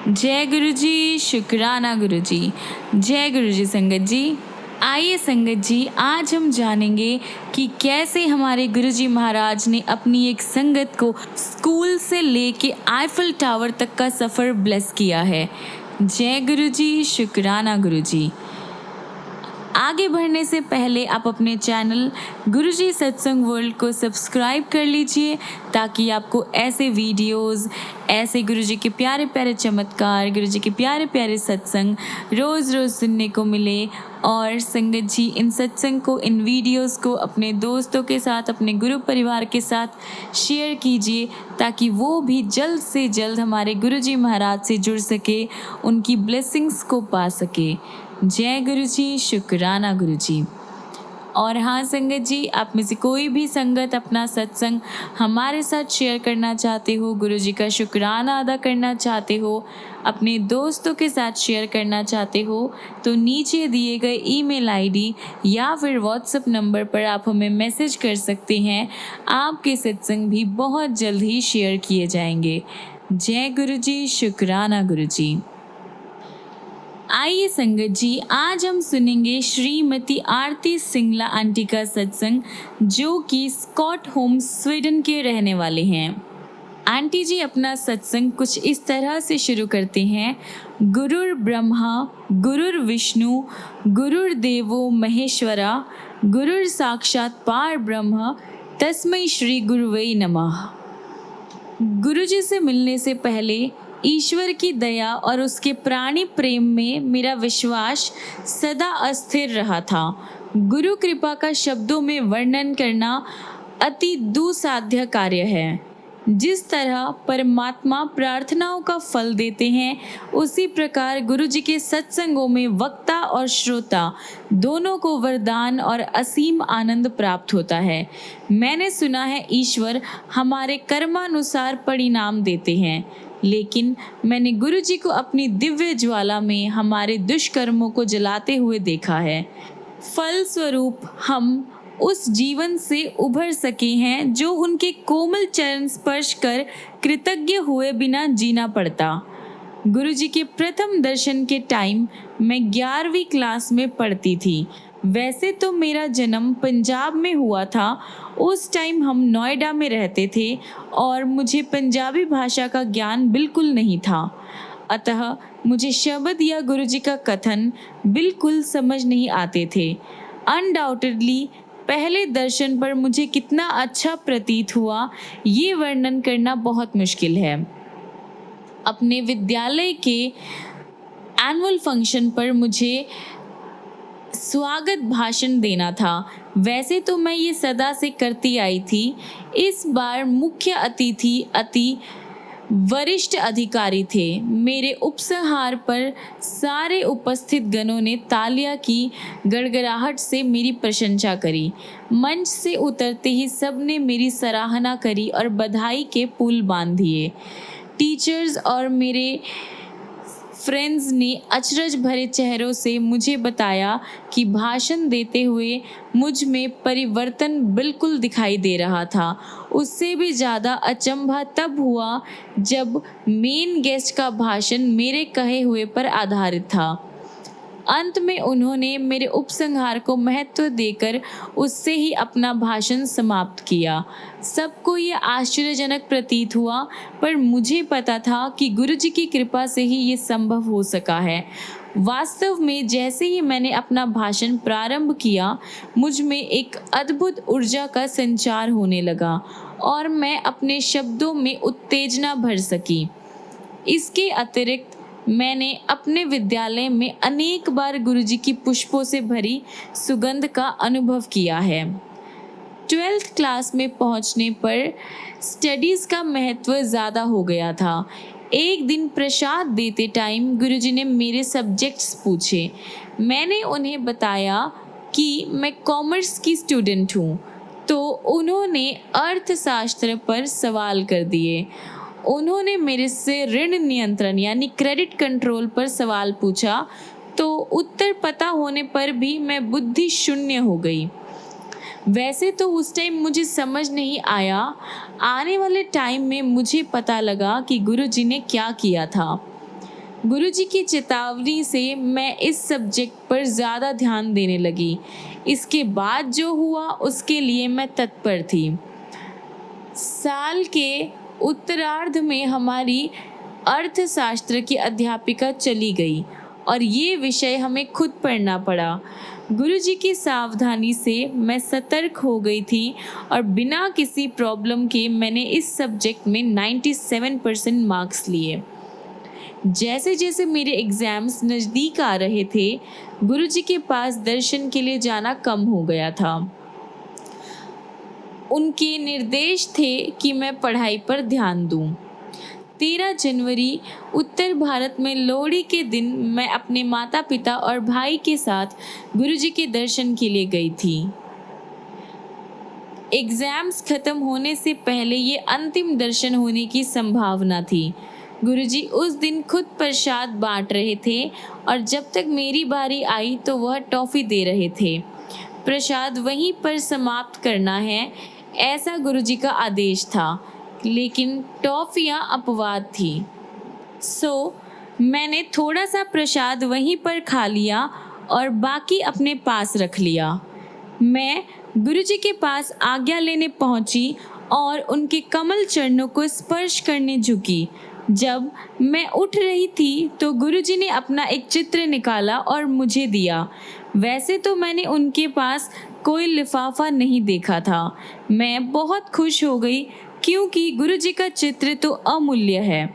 जय गुरु जी, शुक्राना गुरु जी। जय गुरु जी संगत जी। आइए संगत जी, आज हम जानेंगे कि कैसे हमारे गुरु जी महाराज ने अपनी एक संगत को स्कूल से लेके आईफिल टावर तक का सफ़र ब्लेस किया है। जय गुरु जी, शुक्राना गुरु जी। आगे बढ़ने से पहले आप अपने चैनल गुरुजी सत्संग वर्ल्ड को सब्सक्राइब कर लीजिए ताकि आपको ऐसे वीडियोस, ऐसे गुरुजी के प्यारे प्यारे चमत्कार, गुरुजी के प्यारे प्यारे सत्संग रोज़ रोज़ सुनने को मिले। और संगत जी, इन सत्संग को, इन वीडियोस को अपने दोस्तों के साथ, अपने गुरु परिवार के साथ शेयर कीजिए ताकि वो भी जल्द से जल्द हमारे गुरुजी महाराज से जुड़ सके, उनकी ब्लेसिंग्स को पा सके। जय गुरु जी, शुक्राना गुरु जी। और हाँ संगत जी, आप में से कोई भी संगत अपना सत्संग हमारे साथ शेयर करना चाहते हो, गुरु जी का शुक्राना अदा करना चाहते हो, अपने दोस्तों के साथ शेयर करना चाहते हो, तो नीचे दिए गए ईमेल आईडी या फिर व्हाट्सएप नंबर पर आप हमें मैसेज कर सकते हैं। आपके सत्संग भी बहुत जल्द ही शेयर किए जाएंगे। जय गुरु जी, शुक्राना गुरु जी। आइए संगत जी, आज हम सुनेंगे श्रीमती आरती सिंगला आंटी का सत्संग, जो कि स्टॉकहोम स्वीडन के रहने वाले हैं। आंटी जी अपना सत्संग कुछ इस तरह से शुरू करते हैं। गुरुर् ब्रह्मा गुरुर् विष्णु गुरुर्देवो महेश्वरा गुरुर् साक्षात पार ब्रह्म तस्मै श्री गुरुवे नमः। गुरुजी से मिलने से पहले ईश्वर की दया और उसके प्राणी प्रेम में मेरा विश्वास सदा अस्थिर रहा था। गुरु कृपा का शब्दों में वर्णन करना अति दुसाध्य कार्य है। जिस तरह परमात्मा प्रार्थनाओं का फल देते हैं, उसी प्रकार गुरु जी के सत्संगों में वक्ता और श्रोता दोनों को वरदान और असीम आनंद प्राप्त होता है। मैंने सुना है ईश्वर हमारे कर्मानुसार परिणाम देते हैं, लेकिन मैंने गुरु जी को अपनी दिव्य ज्वाला में हमारे दुष्कर्मों को जलाते हुए देखा है। फल स्वरूप हम उस जीवन से उभर सके हैं जो उनके कोमल चरण स्पर्श कर कृतज्ञ हुए बिना जीना पड़ता। गुरु जी के प्रथम दर्शन के टाइम मैं 11वीं क्लास में पढ़ती थी। वैसे तो मेरा जन्म पंजाब में हुआ था। उस टाइम हम नोएडा में रहते थे और मुझे पंजाबी भाषा का ज्ञान बिल्कुल नहीं था। अतः मुझे शब्द या गुरु जी का कथन बिल्कुल समझ नहीं आते थे। अनडाउटेडली पहले दर्शन पर मुझे कितना अच्छा प्रतीत हुआ, ये वर्णन करना बहुत मुश्किल है। अपने विद्यालय के एनुअल फंक्शन पर मुझे स्वागत भाषण देना था। वैसे तो मैं ये सदा से करती आई थी। इस बार मुख्य अतिथि अति वरिष्ठ अधिकारी थे। मेरे उपसंहार पर सारे उपस्थित गणों ने तालियां की गड़गड़ाहट से मेरी प्रशंसा करी। मंच से उतरते ही सबने मेरी सराहना करी और बधाई के पुल बांध दिए। टीचर्स और मेरे फ्रेंड्स ने अचरज भरे चेहरों से मुझे बताया कि भाषण देते हुए मुझ में परिवर्तन बिल्कुल दिखाई दे रहा था। उससे भी ज़्यादा अचंभा तब हुआ जब मेन गेस्ट का भाषण मेरे कहे हुए पर आधारित था। अंत में उन्होंने मेरे उपसंहार को महत्व देकर उससे ही अपना भाषण समाप्त किया। सबको ये आश्चर्यजनक प्रतीत हुआ, पर मुझे पता था कि गुरु जी की कृपा से ही ये संभव हो सका है। वास्तव में जैसे ही मैंने अपना भाषण प्रारंभ किया, मुझ में एक अद्भुत ऊर्जा का संचार होने लगा और मैं अपने शब्दों में उत्तेजना भर सकी। इसके अतिरिक्त मैंने अपने विद्यालय में अनेक बार गुरुजी की पुष्पों से भरी सुगंध का अनुभव किया है। 12th क्लास में पहुंचने पर स्टडीज़ का महत्व ज़्यादा हो गया था। एक दिन प्रसाद देते टाइम गुरुजी ने मेरे सब्जेक्ट्स पूछे। मैंने उन्हें बताया कि मैं कॉमर्स की स्टूडेंट हूँ, तो उन्होंने अर्थशास्त्र पर सवाल कर दिए। उन्होंने मेरे से ऋण नियंत्रण यानी क्रेडिट कंट्रोल पर सवाल पूछा, तो उत्तर पता होने पर भी मैं बुद्धि शून्य हो गई। वैसे तो उस टाइम मुझे समझ नहीं आया। आने वाले टाइम में मुझे पता लगा कि गुरुजी ने क्या किया था। गुरुजी की चेतावनी से मैं इस सब्जेक्ट पर ज़्यादा ध्यान देने लगी। इसके बाद जो हुआ उसके लिए मैं तत्पर थी। साल के उत्तरार्ध में हमारी अर्थशास्त्र की अध्यापिका चली गई और ये विषय हमें खुद पढ़ना पड़ा। गुरुजी की सावधानी से मैं सतर्क हो गई थी और बिना किसी प्रॉब्लम के मैंने इस सब्जेक्ट में 97% मार्क्स लिए। जैसे जैसे मेरे एग्ज़ाम्स नज़दीक आ रहे थे, गुरुजी के पास दर्शन के लिए जाना कम हो गया था। उनके निर्देश थे कि मैं पढ़ाई पर ध्यान दूं। 13 जनवरी उत्तर भारत में लोहड़ी के दिन मैं अपने माता पिता और भाई के साथ गुरुजी के दर्शन के लिए गई थी। एग्ज़ाम्स खत्म होने से पहले ये अंतिम दर्शन होने की संभावना थी। गुरुजी उस दिन खुद प्रसाद बांट रहे थे और जब तक मेरी बारी आई तो वह टॉफ़ी दे रहे थे। प्रसाद वहीं पर समाप्त करना है, ऐसा गुरुजी का आदेश था, लेकिन टॉफ़ियाँ अपवाद थी। मैंने थोड़ा सा प्रसाद वहीं पर खा लिया और बाकी अपने पास रख लिया। मैं गुरुजी के पास आज्ञा लेने पहुंची और उनके कमल चरणों को स्पर्श करने झुकी। जब मैं उठ रही थी तो गुरुजी ने अपना एक चित्र निकाला और मुझे दिया। वैसे तो मैंने उनके पास कोई लिफाफा नहीं देखा था। मैं बहुत खुश हो गई क्योंकि गुरुजी का चित्र तो अमूल्य है।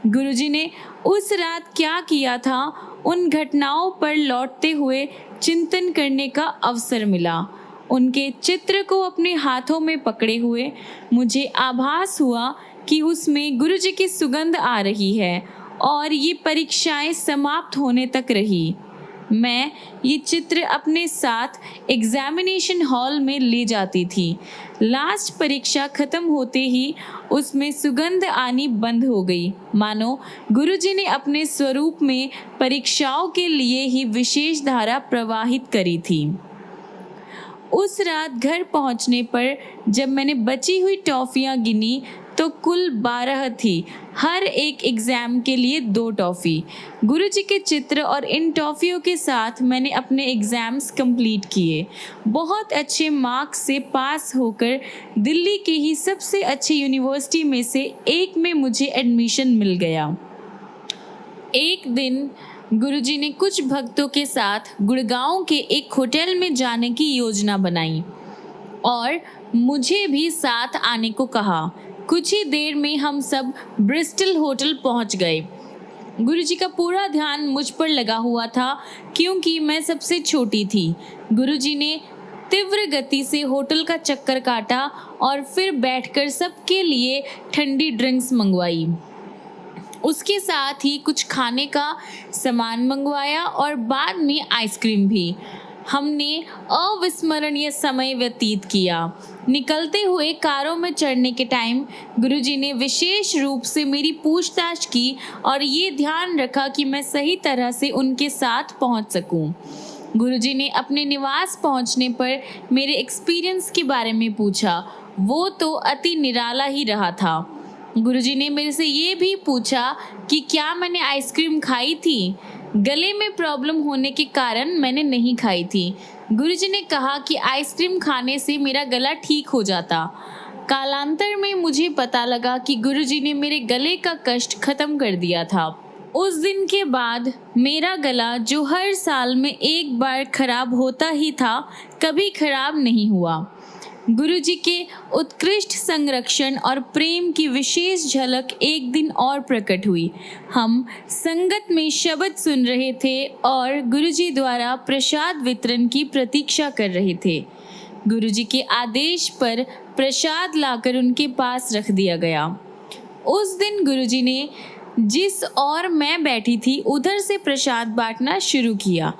गुरुजी ने उस रात क्या किया था, उन घटनाओं पर लौटते हुए चिंतन करने का अवसर मिला। उनके चित्र को अपने हाथों में पकड़े हुए मुझे आभास हुआ कि उसमें गुरुजी की सुगंध आ रही है और ये परीक्षाएं समाप्त होने तक रही। मैं ये चित्र अपने साथ एग्जामिनेशन हॉल में ले जाती थी। लास्ट परीक्षा खत्म होते ही उसमें सुगंध आनी बंद हो गई, मानो गुरुजी ने अपने स्वरूप में परीक्षाओं के लिए ही विशेष धारा प्रवाहित करी थी। उस रात घर पहुंचने पर जब मैंने बची हुई टॉफ़ियाँ गिनी तो कुल 12 थी, हर एक एग्ज़ाम के लिए 2 टॉफ़ी। गुरुजी के चित्र और इन टॉफ़ियों के साथ मैंने अपने एग्ज़ाम्स कंप्लीट किए। बहुत अच्छे मार्क्स से पास होकर दिल्ली की ही सबसे अच्छी यूनिवर्सिटी में से एक में मुझे एडमिशन मिल गया। एक दिन गुरुजी ने कुछ भक्तों के साथ गुड़गांव के एक होटल में जाने की योजना बनाई और मुझे भी साथ आने को कहा। कुछ ही देर में हम सब ब्रिस्टल होटल पहुंच गए। गुरुजी का पूरा ध्यान मुझ पर लगा हुआ था क्योंकि मैं सबसे छोटी थी। गुरुजी ने तीव्र गति से होटल का चक्कर काटा और फिर बैठकर सबके लिए ठंडी ड्रिंक्स मंगवाई। उसके साथ ही कुछ खाने का सामान मंगवाया और बाद में आइसक्रीम भी। हमने अविस्मरणीय समय व्यतीत किया। निकलते हुए कारों में चढ़ने के टाइम गुरुजी ने विशेष रूप से मेरी पूछताछ की और ये ध्यान रखा कि मैं सही तरह से उनके साथ पहुंच सकूं। गुरुजी ने अपने निवास पहुंचने पर मेरे एक्सपीरियंस के बारे में पूछा। वो तो अति निराला ही रहा था। गुरुजी ने मेरे से ये भी पूछा कि क्या मैंने आइसक्रीम खाई थी। गले में प्रॉब्लम होने के कारण मैंने नहीं खाई थी। गुरुजी ने कहा कि आइसक्रीम खाने से मेरा गला ठीक हो जाता। कालांतर में मुझे पता लगा कि गुरुजी ने मेरे गले का कष्ट खत्म कर दिया था। उस दिन के बाद मेरा गला, जो हर साल में एक बार खराब होता ही था, कभी खराब नहीं हुआ। गुरुजी के उत्कृष्ट संरक्षण और प्रेम की विशेष झलक एक दिन और प्रकट हुई। हम संगत में शब्द सुन रहे थे और गुरुजी द्वारा प्रसाद वितरण की प्रतीक्षा कर रहे थे। गुरुजी के आदेश पर प्रसाद लाकर उनके पास रख दिया गया। उस दिन गुरुजी ने जिस और मैं बैठी थी उधर से प्रसाद बांटना शुरू किया।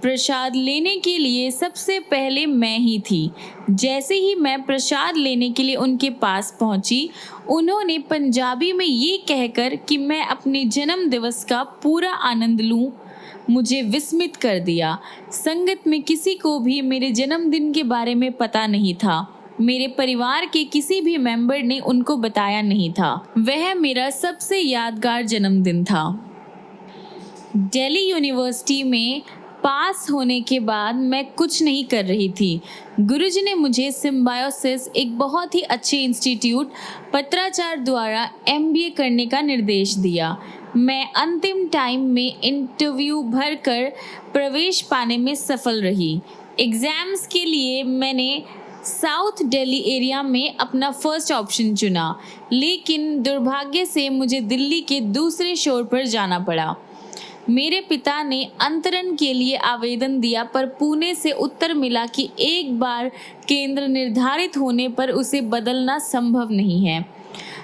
प्रसाद लेने के लिए सबसे पहले मैं ही थी। जैसे ही मैं प्रसाद लेने के लिए उनके पास पहुंची, उन्होंने पंजाबी में ये कहकर कि मैं अपने जन्म दिवस का पूरा आनंद लूं, मुझे विस्मित कर दिया। संगत में किसी को भी मेरे जन्मदिन के बारे में पता नहीं था। मेरे परिवार के किसी भी मेंबर ने उनको बताया नहीं था। वह मेरा सबसे यादगार जन्मदिन था। दिल्ली यूनिवर्सिटी में पास होने के बाद मैं कुछ नहीं कर रही थी। गुरुजी ने मुझे सिम्बायोसिस, एक बहुत ही अच्छे इंस्टीट्यूट पत्राचार द्वारा एमबीए करने का निर्देश दिया। मैं अंतिम टाइम में इंटरव्यू भरकर प्रवेश पाने में सफल रही। एग्ज़ाम्स के लिए मैंने साउथ दिल्ली एरिया में अपना फर्स्ट ऑप्शन चुना, लेकिन दुर्भाग्य से मुझे दिल्ली के दूसरे छोर पर जाना पड़ा। मेरे पिता ने अंतरण के लिए आवेदन दिया, पर पुणे से उत्तर मिला कि एक बार केंद्र निर्धारित होने पर उसे बदलना संभव नहीं है।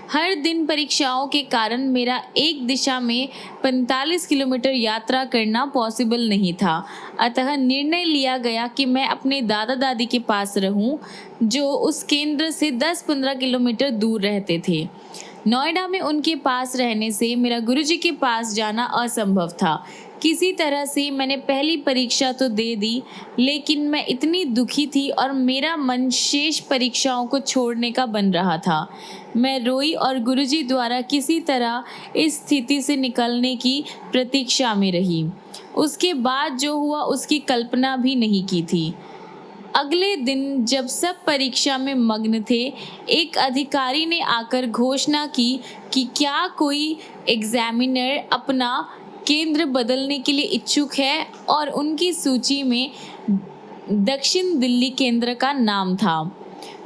हर दिन परीक्षाओं के कारण मेरा एक दिशा में 45 किलोमीटर यात्रा करना पॉसिबल नहीं था। अतः निर्णय लिया गया कि मैं अपने दादा दादी के पास रहूं, जो उस केंद्र से 10-15 किलोमीटर दूर रहते थे। नोएडा में उनके पास रहने से मेरा गुरुजी के पास जाना असंभव था। किसी तरह से मैंने पहली परीक्षा तो दे दी, लेकिन मैं इतनी दुखी थी और मेरा मन शेष परीक्षाओं को छोड़ने का बन रहा था। मैं रोई और गुरुजी द्वारा किसी तरह इस स्थिति से निकलने की प्रतीक्षा में रही। उसके बाद जो हुआ उसकी कल्पना भी नहीं की थी। अगले दिन जब सब परीक्षा में मग्न थे, एक अधिकारी ने आकर घोषणा की कि क्या कोई एग्जामिनर अपना केंद्र बदलने के लिए इच्छुक है, और उनकी सूची में दक्षिण दिल्ली केंद्र का नाम था।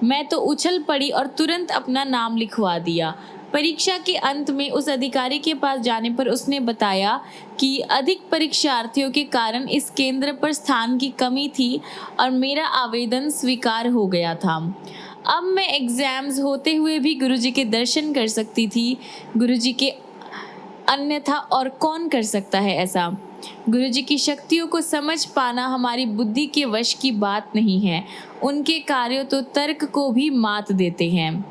मैं तो उछल पड़ी और तुरंत अपना नाम लिखवा दिया। परीक्षा के अंत में उस अधिकारी के पास जाने पर उसने बताया कि अधिक परीक्षार्थियों के कारण इस केंद्र पर स्थान की कमी थी और मेरा आवेदन स्वीकार हो गया था। अब मैं एग्ज़ाम्स होते हुए भी गुरुजी के दर्शन कर सकती थी। गुरुजी के अन्यथा और कौन कर सकता है ऐसा? गुरुजी की शक्तियों को समझ पाना हमारी बुद्धि के वश की बात नहीं है। उनके कार्यों तो तर्क को भी मात देते हैं।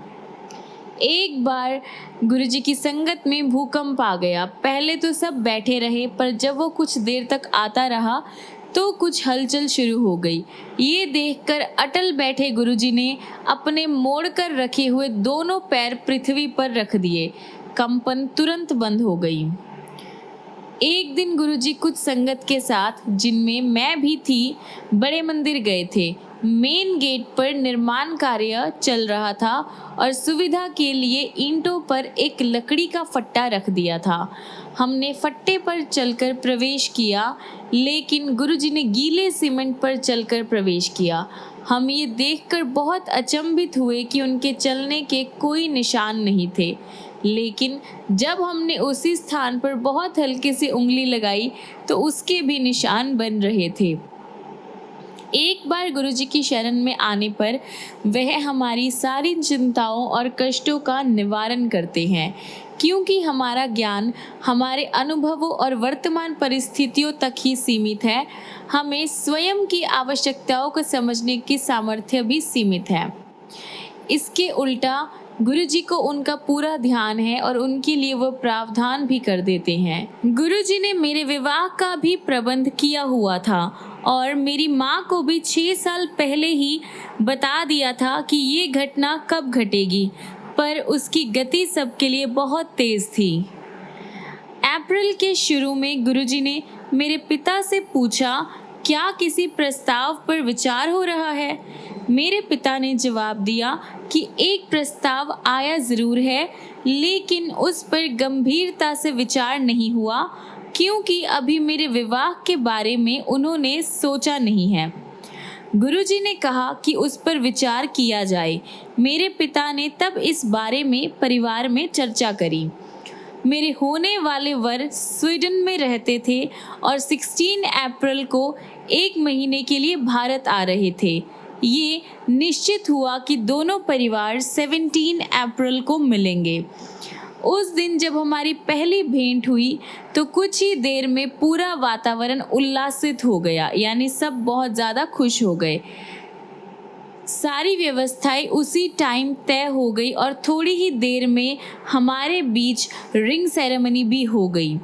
एक बार गुरुजी की संगत में भूकंप आ गया। पहले तो सब बैठे रहे, पर जब वो कुछ देर तक आता रहा तो कुछ हलचल शुरू हो गई। ये देखकर अटल बैठे गुरुजी ने अपने मोड़ कर रखे हुए दोनों पैर पृथ्वी पर रख दिए। कंपन तुरंत बंद हो गई। एक दिन गुरुजी कुछ संगत के साथ, जिनमें मैं भी थी, बड़े मंदिर गए थे। मेन गेट पर निर्माण कार्य चल रहा था और सुविधा के लिए ईंटों पर एक लकड़ी का फट्टा रख दिया था। हमने फट्टे पर चलकर प्रवेश किया, लेकिन गुरुजी ने गीले सीमेंट पर चलकर प्रवेश किया। हम ये देखकर बहुत अचंभित हुए कि उनके चलने के कोई निशान नहीं थे, लेकिन जब हमने उसी स्थान पर बहुत हल्के से उंगली लगाई तो उसके भी निशान बन रहे थे। एक बार गुरुजी की शरण में आने पर वह हमारी सारी चिंताओं और कष्टों का निवारण करते हैं, क्योंकि हमारा ज्ञान हमारे अनुभवों और वर्तमान परिस्थितियों तक ही सीमित है। हमें स्वयं की आवश्यकताओं को समझने की सामर्थ्य भी सीमित है। इसके उल्टा गुरुजी को उनका पूरा ध्यान है और उनके लिए वो प्रावधान भी कर देते हैं। गुरुजी ने मेरे विवाह का भी प्रबंध किया हुआ था और मेरी माँ को भी 6 साल पहले ही बता दिया था कि ये घटना कब घटेगी, पर उसकी गति सबके लिए बहुत तेज थी। अप्रैल के शुरू में गुरुजी ने मेरे पिता से पूछा, क्या किसी प्रस्ताव पर विचार हो रहा है? मेरे पिता ने जवाब दिया कि एक प्रस्ताव आया ज़रूर है, लेकिन उस पर गंभीरता से विचार नहीं हुआ, क्योंकि अभी मेरे विवाह के बारे में उन्होंने सोचा नहीं है। गुरुजी ने कहा कि उस पर विचार किया जाए। मेरे पिता ने तब इस बारे में परिवार में चर्चा करी। मेरे होने वाले वर स्वीडन में रहते थे और 16 अप्रैल को 1 महीने के लिए भारत आ रहे थे। ये निश्चित हुआ कि दोनों परिवार 17 अप्रैल को मिलेंगे। उस दिन जब हमारी पहली भेंट हुई तो कुछ ही देर में पूरा वातावरण उल्लासित हो गया, यानी सब बहुत ज़्यादा खुश हो गए। सारी व्यवस्थाएं उसी टाइम तय हो गई और थोड़ी ही देर में हमारे बीच रिंग सेरेमनी भी हो गई।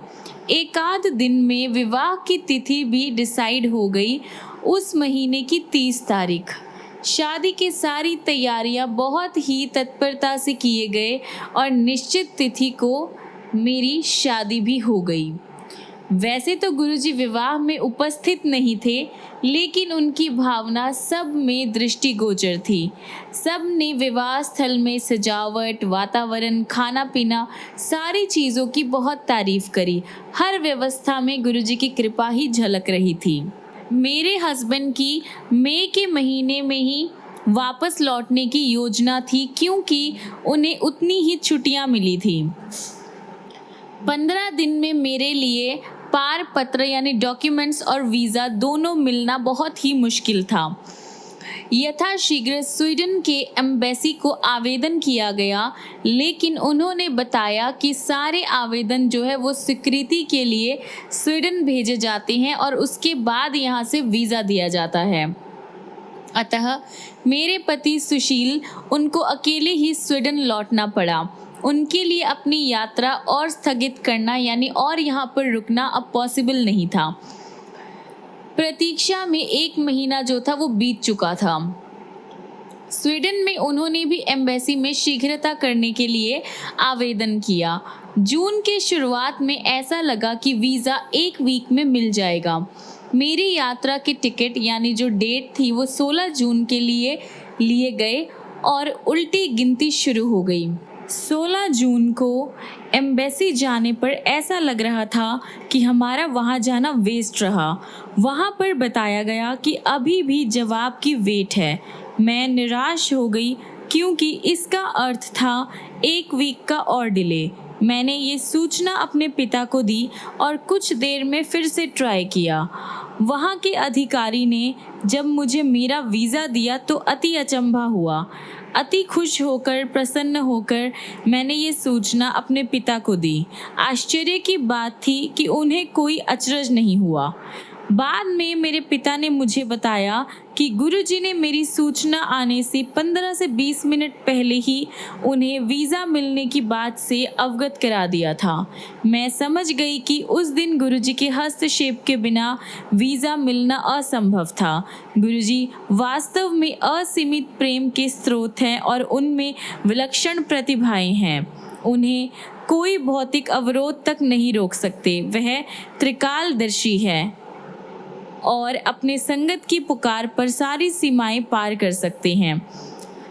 एक आध दिन में विवाह की तिथि भी डिसाइड हो गई, उस महीने की 30 तारीख। शादी की सारी तैयारियां बहुत ही तत्परता से किए गए और निश्चित तिथि को मेरी शादी भी हो गई। वैसे तो गुरुजी विवाह में उपस्थित नहीं थे, लेकिन उनकी भावना सब में दृष्टिगोचर थी। सब ने विवाह स्थल में सजावट, वातावरण, खाना पीना, सारी चीज़ों की बहुत तारीफ करी। हर व्यवस्था में गुरुजी की कृपा ही झलक रही थी। मेरे हस्बैंड की मई के महीने में ही वापस लौटने की योजना थी, क्योंकि उन्हें उतनी ही छुट्टियां मिली थी। 15 दिन में मेरे लिए पार पत्र यानी डॉक्यूमेंट्स और वीज़ा दोनों मिलना बहुत ही मुश्किल था। यथाशीघ्र स्वीडन के एम्बेसी को आवेदन किया गया, लेकिन उन्होंने बताया कि सारे आवेदन जो है वो स्वीकृति के लिए स्वीडन भेजे जाते हैं और उसके बाद यहाँ से वीज़ा दिया जाता है। अतः मेरे पति सुशील उनको अकेले ही स्वीडन लौटना पड़ा। उनके लिए अपनी यात्रा और स्थगित करना यानी और यहाँ पर रुकना अब पॉसिबल नहीं था। प्रतीक्षा में 1 महीना जो था वो बीत चुका था। स्वीडन में उन्होंने भी एम्बेसी में शीघ्रता करने के लिए आवेदन किया। जून के शुरुआत में ऐसा लगा कि वीज़ा 1 वीक में मिल जाएगा। मेरी यात्रा की टिकट यानी जो डेट थी वो 16 जून के लिए गए और उल्टी गिनती शुरू हो गई। 16 जून को एम्बेसी जाने पर ऐसा लग रहा था कि हमारा वहाँ जाना वेस्ट रहा। वहाँ पर बताया गया कि अभी भी जवाब की वेट है। मैं निराश हो गई, क्योंकि इसका अर्थ था 1 वीक का और डिले। मैंने ये सूचना अपने पिता को दी और कुछ देर में फिर से ट्राई किया। वहाँ के अधिकारी ने जब मुझे मेरा वीज़ा दिया तो अति अचंभा हुआ। अति खुश होकर, प्रसन्न होकर मैंने ये सूचना अपने पिता को दी। आश्चर्य की बात थी कि उन्हें कोई अचरज नहीं हुआ। बाद में मेरे पिता ने मुझे बताया कि गुरुजी ने मेरी सूचना आने से 15 से 20 मिनट पहले ही उन्हें वीज़ा मिलने की बात से अवगत करा दिया था। मैं समझ गई कि उस दिन गुरुजी के हस्तक्षेप के बिना वीज़ा मिलना असंभव था। गुरुजी वास्तव में असीमित प्रेम के स्रोत हैं और उनमें विलक्षण प्रतिभाएं हैं। उन्हें कोई भौतिक अवरोध तक नहीं रोक सकते। वह त्रिकालदर्शी है और अपने संगत की पुकार पर सारी सीमाएं पार कर सकते हैं।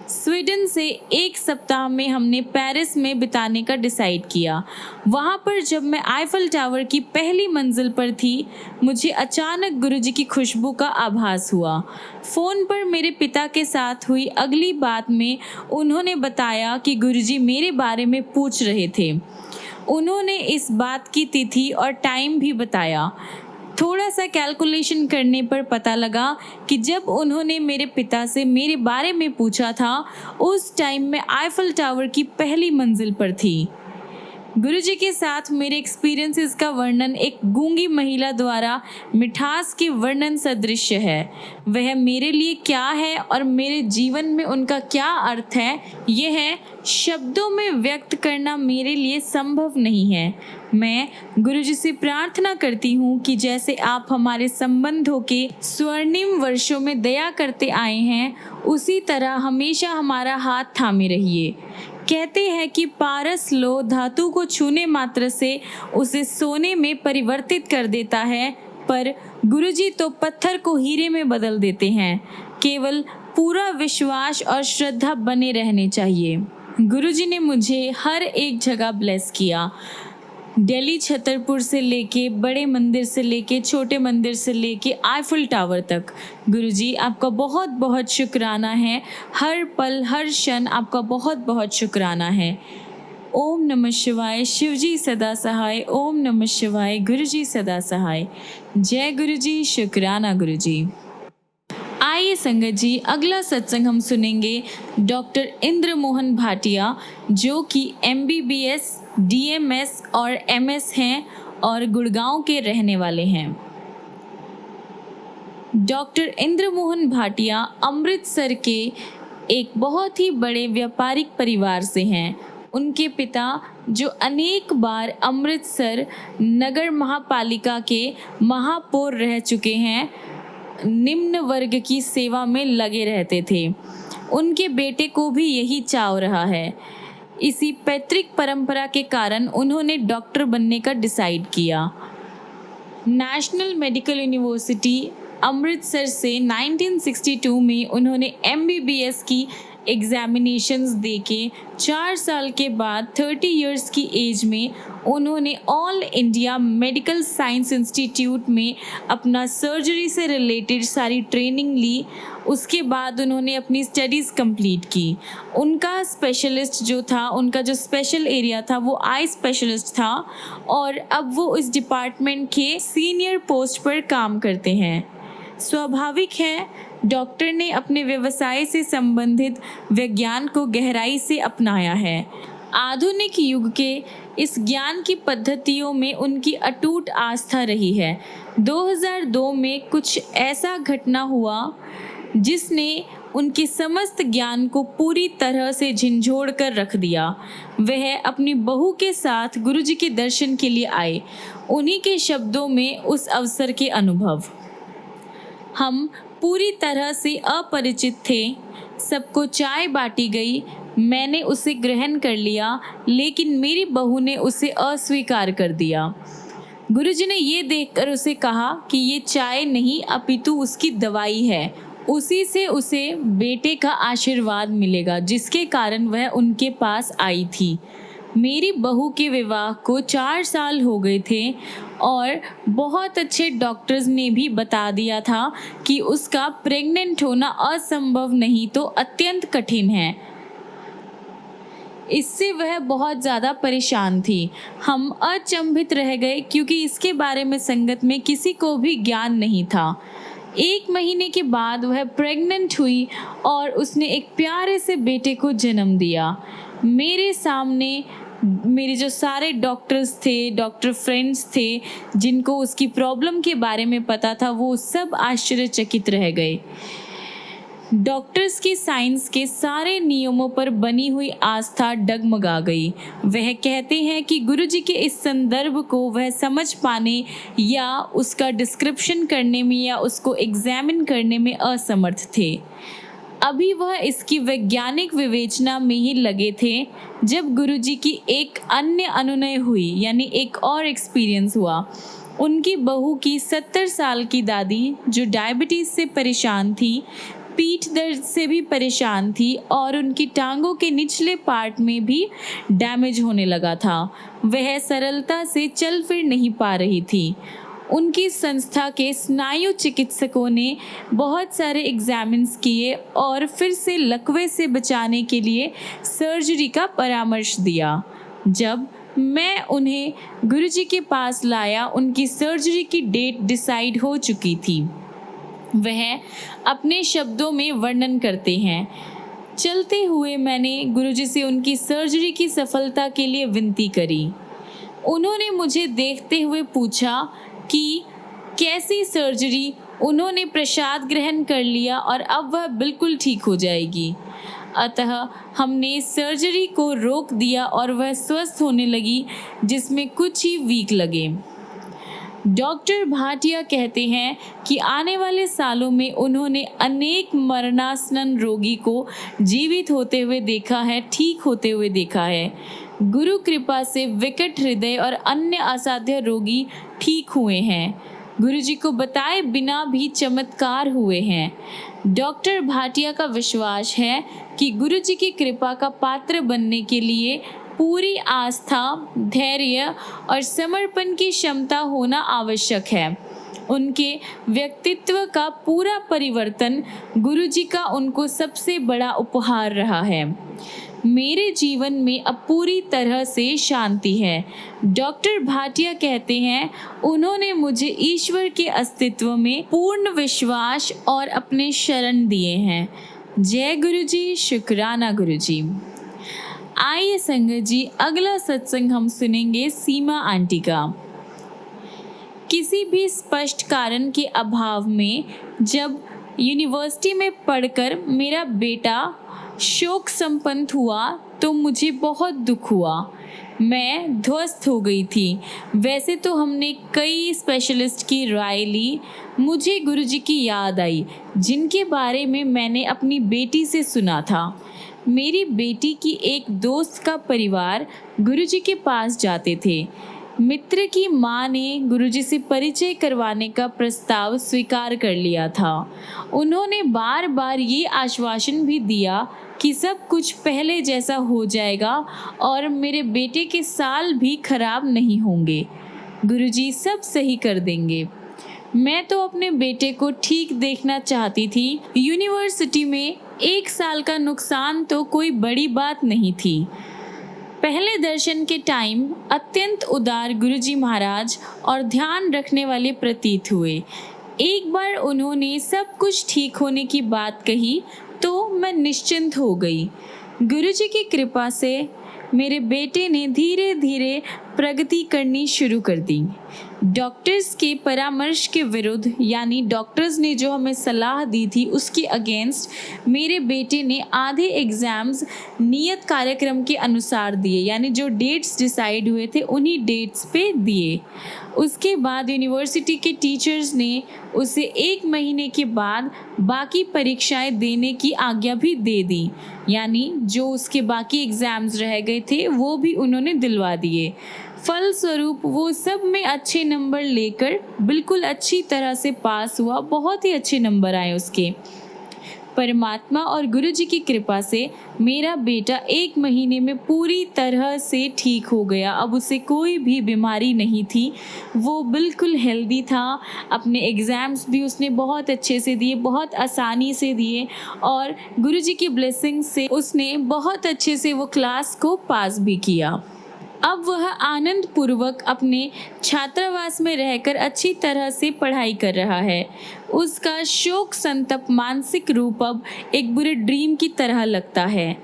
स्वीडन से 1 सप्ताह में हमने पेरिस में बिताने का डिसाइड किया। वहाँ पर जब मैं आईफल टावर की पहली मंजिल पर थी, मुझे अचानक गुरुजी की खुशबू का आभास हुआ। फ़ोन पर मेरे पिता के साथ हुई अगली बात में उन्होंने बताया कि गुरुजी मेरे बारे में पूछ रहे थे। उन्होंने इस बात की तिथि और टाइम भी बताया। थोड़ा सा कैलकुलेशन करने पर पता लगा कि जब उन्होंने मेरे पिता से मेरे बारे में पूछा था, उस टाइम मैं आईफल टावर की पहली मंजिल पर थी। गुरुजी के साथ मेरे एक्सपीरियंसेस का वर्णन एक गूंगी महिला द्वारा मिठास के वर्णन सदृश है। वह मेरे लिए क्या है और मेरे जीवन में उनका क्या अर्थ है, यह शब्दों में व्यक्त करना मेरे लिए संभव नहीं है। मैं गुरुजी से प्रार्थना करती हूँ कि जैसे आप हमारे संबंधों के स्वर्णिम वर्षों में दया करते आए हैं, उसी तरह हमेशा हमारा हाथ थामे रहिए। कहते हैं कि पारस लोह धातु को छूने मात्र से उसे सोने में परिवर्तित कर देता है, पर गुरुजी तो पत्थर को हीरे में बदल देते हैं। केवल पूरा विश्वास और श्रद्धा बने रहने चाहिए। गुरुजी ने मुझे हर एक जगह ब्लेस किया। दिल्ली छतरपुर से लेके बड़े मंदिर से लेके छोटे मंदिर से लेके आईफल टावर तक। गुरुजी आपका बहुत बहुत शुक्राना है। हर पल हर क्षण आपका बहुत बहुत शुक्राना है। ओम नमः शिवाय। शिवजी सदा सहाय। ओम नमः शिवाय। गुरुजी सदा सहाय। जय गुरुजी। शुक्राना गुरुजी। आइए संगत जी, अगला सत्संग हम सुनेंगे डॉक्टर इंद्र मोहन भाटिया, जो कि MBBS, DMS और MS हैं और गुड़गांव के रहने वाले हैं। डॉक्टर इंद्र मोहन भाटिया अमृतसर के एक बहुत ही बड़े व्यापारिक परिवार से हैं। उनके पिता, जो अनेक बार अमृतसर नगर महापालिका के महापौर रह चुके हैं, निम्न वर्ग की सेवा में लगे रहते थे। उनके बेटे को भी यही चाव रहा है। इसी पैतृक परंपरा के कारण उन्होंने डॉक्टर बनने का डिसाइड किया। नेशनल मेडिकल यूनिवर्सिटी अमृतसर से 1962 में उन्होंने MBBS की एग्जामिनेशंस देके 4 साल के बाद 30 इयर्स की एज में उन्होंने all India medical science institute में अपना सर्जरी से रिलेटेड सारी ट्रेनिंग ली। उसके बाद उन्होंने अपनी स्टडीज़ कंप्लीट की। उनका स्पेशलिस्ट जो था, उनका जो स्पेशल एरिया था वो आई स्पेशलिस्ट था और अब वो इस डिपार्टमेंट के सीनियर पोस्ट पर काम करते हैं। स्वाभाविक है, डॉक्टर ने अपने व्यवसाय से संबंधित विज्ञान को गहराई से अपनाया है। आधुनिक युग के इस ज्ञान की पद्धतियों में उनकी अटूट आस्था रही है। 2002 में कुछ ऐसा घटना हुआ जिसने उनके समस्त ज्ञान को पूरी तरह से झिंझोड़ कर रख दिया। वह अपनी बहू के साथ गुरुजी के दर्शन के लिए आए। उन्हीं के शब्दों में उस अवसर के अनुभव। हम पूरी तरह से अपरिचित थे। सबको चाय बांटी गई। मैंने उसे ग्रहण कर लिया, लेकिन मेरी बहू ने उसे अस्वीकार कर दिया। गुरुजी ने ये देखकर उसे कहा कि ये चाय नहीं अपितु उसकी दवाई है। उसी से उसे बेटे का आशीर्वाद मिलेगा, जिसके कारण वह उनके पास आई थी। मेरी बहू के विवाह को 4 साल हो गए थे और बहुत अच्छे डॉक्टर्स ने भी बता दिया था कि उसका प्रेग्नेंट होना असंभव नहीं तो अत्यंत कठिन है। इससे वह बहुत ज़्यादा परेशान थी। हम अचंभित रह गए क्योंकि इसके बारे में संगत में किसी को भी ज्ञान नहीं था। 1 महीने के बाद वह प्रेग्नेंट हुई और उसने एक प्यारे से बेटे को जन्म दिया। मेरे सामने मेरे जो सारे डॉक्टर्स थे, डॉक्टर फ्रेंड्स थे, जिनको उसकी प्रॉब्लम के बारे में पता था, वो सब आश्चर्यचकित रह गए। डॉक्टर्स की साइंस के सारे नियमों पर बनी हुई आस्था डगमगा गई। वह कहते हैं कि गुरुजी के इस संदर्भ को वह समझ पाने या उसका डिस्क्रिप्शन करने में या उसको एग्जामिन करने में असमर्थ थे। अभी वह इसकी वैज्ञानिक विवेचना में ही लगे थे जब गुरुजी की एक अन्य अनुनय हुई, यानी एक और एक्सपीरियंस हुआ। उनकी बहू की 70 साल की दादी जो डायबिटीज़ से परेशान थी, पीठ दर्द से भी परेशान थी और उनकी टांगों के निचले पार्ट में भी डैमेज होने लगा था। वह सरलता से चल फिर नहीं पा रही थी। उनकी संस्था के स्नायु चिकित्सकों ने बहुत सारे एग्जामिन्स किए और फिर से लकवे से बचाने के लिए सर्जरी का परामर्श दिया। जब मैं उन्हें गुरुजी के पास लाया, उनकी सर्जरी की डेट डिसाइड हो चुकी थी। वह अपने शब्दों में वर्णन करते हैं। चलते हुए मैंने गुरुजी से उनकी सर्जरी की सफलता के लिए विनती करी। उन्होंने मुझे देखते हुए पूछा कि कैसी सर्जरी। उन्होंने प्रसाद ग्रहण कर लिया और अब वह बिल्कुल ठीक हो जाएगी। अतः हमने सर्जरी को रोक दिया और वह स्वस्थ होने लगी, जिसमें कुछ ही वीक लगे। डॉक्टर भाटिया कहते हैं कि आने वाले सालों में उन्होंने अनेक मरणासन रोगी को जीवित होते हुए देखा है, ठीक होते हुए देखा है। गुरु कृपा से विकट हृदय और अन्य असाध्य रोगी ठीक हुए हैं। गुरुजी को बताए बिना भी चमत्कार हुए हैं। डॉक्टर भाटिया का विश्वास है कि गुरुजी की कृपा का पात्र बनने के लिए पूरी आस्था, धैर्य और समर्पण की क्षमता होना आवश्यक है। उनके व्यक्तित्व का पूरा परिवर्तन गुरुजी का उनको सबसे बड़ा उपहार रहा है। मेरे जीवन में अब पूरी तरह से शांति है। डॉक्टर भाटिया कहते हैं, उन्होंने मुझे ईश्वर के अस्तित्व में पूर्ण विश्वास और अपने शरण दिए हैं। जय गुरुजी, शुक्राना गुरुजी। आइए संगत जी, अगला सत्संग हम सुनेंगे सीमा आंटी का। किसी भी स्पष्ट कारण के अभाव में जब यूनिवर्सिटी में पढ़कर मेरा बेटा शोक संपन्न हुआ तो मुझे बहुत दुख हुआ। मैं ध्वस्त हो गई थी। वैसे तो हमने कई स्पेशलिस्ट की राय ली। मुझे गुरुजी की याद आई, जिनके बारे में मैंने अपनी बेटी से सुना था। मेरी बेटी की एक दोस्त का परिवार गुरुजी के पास जाते थे। मित्र की माँ ने गुरुजी से परिचय करवाने का प्रस्ताव स्वीकार कर लिया था। उन्होंने बार बार ये आश्वासन भी दिया कि सब कुछ पहले जैसा हो जाएगा और मेरे बेटे के साल भी खराब नहीं होंगे। गुरुजी सब सही कर देंगे। मैं तो अपने बेटे को ठीक देखना चाहती थी। यूनिवर्सिटी में 1 साल का नुकसान तो कोई बड़ी बात नहीं थी। पहले दर्शन के टाइम अत्यंत उदार गुरुजी महाराज और ध्यान रखने वाले प्रतीत हुए। एक बार उन्होंने सब कुछ ठीक होने की बात कही तो मैं निश्चिंत हो गई। गुरुजी की कृपा से मेरे बेटे ने धीरे धीरे प्रगति करनी शुरू कर दी। डॉक्टर्स के परामर्श के विरुद्ध, यानी डॉक्टर्स ने जो हमें सलाह दी थी उसके अगेंस्ट मेरे बेटे ने आधे एग्ज़ाम्स नियत कार्यक्रम के अनुसार दिए, यानी जो डेट्स डिसाइड हुए थे उन्हीं डेट्स पे दिए। उसके बाद यूनिवर्सिटी के टीचर्स ने उसे 1 महीने के बाद बाकी परीक्षाएं देने की आज्ञा भी दे दी, यानी जो उसके बाकी एग्ज़ाम्स रह गए थे वो भी उन्होंने दिलवा दिए। फलस्वरूप वो सब में अच्छे नंबर लेकर बिल्कुल अच्छी तरह से पास हुआ। बहुत ही अच्छे नंबर आए उसके। परमात्मा और गुरुजी की कृपा से मेरा बेटा 1 महीने में पूरी तरह से ठीक हो गया। अब उसे कोई भी बीमारी नहीं थी, वो बिल्कुल हेल्दी था। अपने एग्ज़ाम्स भी उसने बहुत अच्छे से दिए, बहुत आसानी से दिए और गुरुजी की ब्लेसिंग से उसने बहुत अच्छे से वो क्लास को पास भी किया। अब वह आनंद पूर्वक अपने छात्रावास में रहकर अच्छी तरह से पढ़ाई कर रहा है। उसका शोक संतप्त मानसिक रूप अब एक बुरे ड्रीम की तरह लगता है।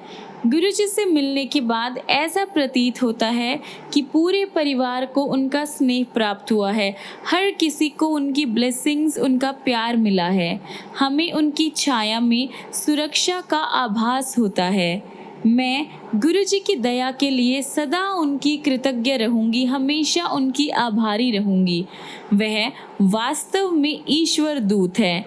गुरुजी से मिलने के बाद ऐसा प्रतीत होता है कि पूरे परिवार को उनका स्नेह प्राप्त हुआ है। हर किसी को उनकी ब्लेसिंग्स, उनका प्यार मिला है। हमें उनकी छाया में सुरक्षा का आभास होता है। मैं गुरुजी की दया के लिए सदा उनकी कृतज्ञ रहूंगी, हमेशा उनकी आभारी रहूंगी। वह वास्तव में ईश्वर दूत है।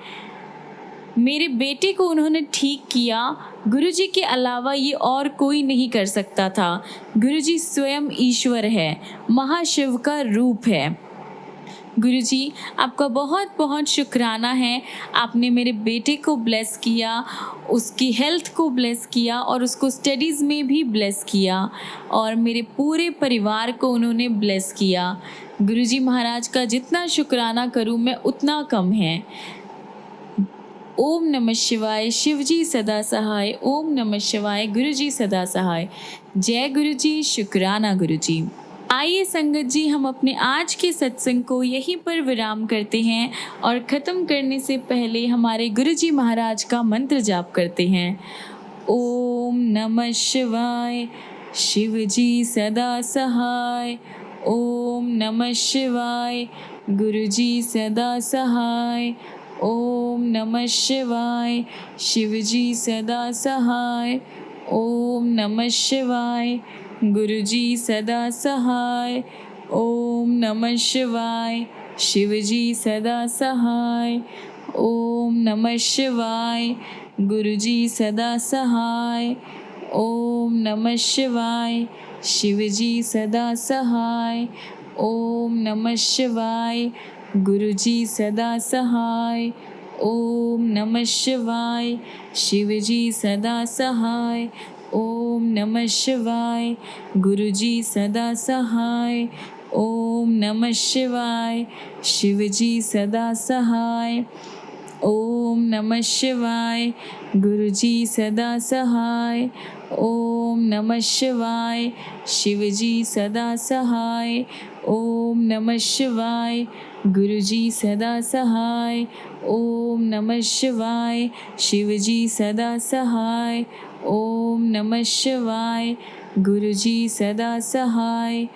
मेरे बेटे को उन्होंने ठीक किया। गुरुजी के अलावा ये और कोई नहीं कर सकता था। गुरुजी स्वयं ईश्वर है, महाशिव का रूप है। गुरुजी, आपका बहुत बहुत शुक्राना है। आपने मेरे बेटे को ब्लेस किया, उसकी हेल्थ को ब्लेस किया और उसको स्टडीज़ में भी ब्लेस किया और मेरे पूरे परिवार को उन्होंने ब्लेस किया। गुरुजी महाराज का जितना शुक्राना करूं मैं उतना कम है। ओम नमः शिवाय। शिवजी सदा सहाय। ओम नमः शिवाय। गुरुजी सदा सहाय। जय गुरुजी। शुक्राना गुरुजी। आइए संगत जी, हम अपने आज के सत्संग को यहीं पर विराम करते हैं और ख़त्म करने से पहले हमारे गुरुजी महाराज का मंत्र जाप करते हैं। ओम नमः शिवाय। शिवजी सदा सहाय। ओम नमः शिवाय। गुरुजी सदा सहाय। ओम नमः शिवाय। शिवजी सदा सहाय। ओम नमः शिवाय। गुरुजी सदा सहाय। ओम नमः शिवाय। शिवजी सदा सहाय। ओम नमः शिवाय। गुरुजी सदा सहाय। ओम नमः शिवाय। शिवजी सदा सहाय। ओम नमः शिवाय। गुरुजी सदा सहाय। ओम नमः शिवाय। शिवजी सदा सहाय। ओम नमः शिवाय। गुरुजी सदा सहाय। ओम नमः शिवाय। शिवजी सदा सहाय। ओम नमः शिवाय। गुरुजी सदा सहाय। ओम नमः शिवाय। शिवजी सदा सहाय। ओम नमः शिवाय। गुरुजी सदा सहाय। ओम नमः शिवाय। शिवजी सदा सहाय। ओम नमः शिवाय। गुरुजी सदा सहाय।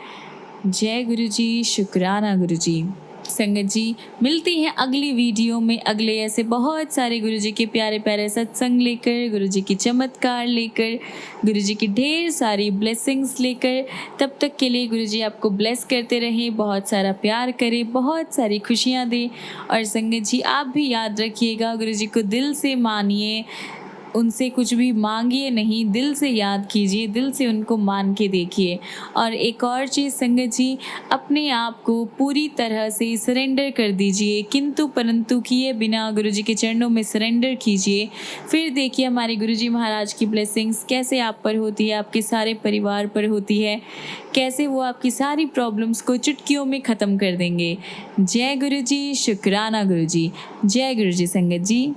जय गुरुजी। शुक्राना गुरुजी। संगत जी, मिलती हैं अगली वीडियो में अगले ऐसे बहुत सारे गुरुजी के प्यारे प्यारे सत्संग लेकर, गुरुजी की चमत्कार लेकर, गुरुजी की ढेर सारी ब्लेसिंग्स लेकर। तब तक के लिए गुरुजी आपको ब्लेस करते रहें, बहुत सारा प्यार करें, बहुत सारी खुशियाँ दें। और संगत जी, आप भी याद रखिएगा, गुरुजी को दिल से मानिए, उनसे कुछ भी मांगिए नहीं, दिल से याद कीजिए, दिल से उनको मान के देखिए। और एक और चीज़ संगत जी, अपने आप को पूरी तरह से सरेंडर कर दीजिए, किंतु परंतु किए बिना गुरुजी के चरणों में सरेंडर कीजिए। फिर देखिए हमारे गुरुजी महाराज की ब्लेसिंग्स कैसे आप पर होती है, आपके सारे परिवार पर होती है, कैसे वो आपकी सारी प्रॉब्लम्स को चुटकियों में ख़त्म कर देंगे। जय गुरुजी, शुक्राना गुरुजी। जय गुरुजी संगत जी।